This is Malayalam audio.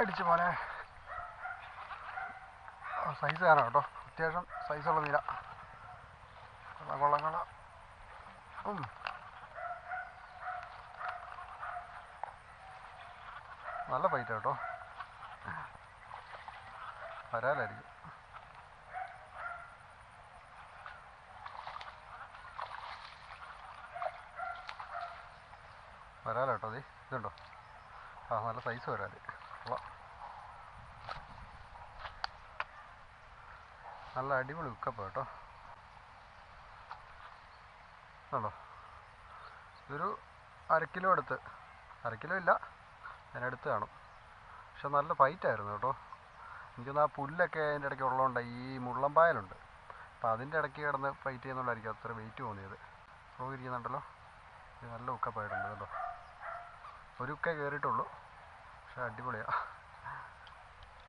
അടിച്ച് മോനെ. സൈസ് കാണാം കേട്ടോ, അത്യാവശ്യം സൈസുള്ള മീന. കൊള്ളാം. നല്ല ഫൈറ്റ് കേട്ടോ, വരാലായിരിക്കും. വരാലാട്ടോ, അതെ ഇതുണ്ടോ? നല്ല സൈസ് വരാല്. കൊള്ളാം, നല്ല അടിപൊളി ഉക്കപ്പ കേട്ടോ. ആണോ, ഇതൊരു 1/2 കിലോ അടുത്ത്, 1/2 കിലോ ഇല്ല, അതിനടുത്ത് കാണും. പക്ഷെ നല്ല ഫൈറ്റായിരുന്നു കേട്ടോ. എനിക്കൊന്ന് ആ പുല്ലൊക്കെ അതിൻ്റെ ഇടയ്ക്ക് ഉള്ളതുകൊണ്ട് ഈ മുള്ളമ്പായലുണ്ട്, അപ്പോൾ അതിൻ്റെ ഇടയ്ക്ക് കിടന്ന് ഫൈറ്റ് ചെയ്യുന്നതുകൊണ്ടായിരിക്കും അത്ര വെയിറ്റ് തോന്നിയത്. ഇരിക്കുന്നുണ്ടല്ലോ, ഇത് നല്ല ഉക്കപ്പായിട്ടുണ്ട് കേട്ടോ. ഒരു ഉക്കേ കയറിയിട്ടുള്ളൂ, പക്ഷെ അടിപൊളിയാണ്.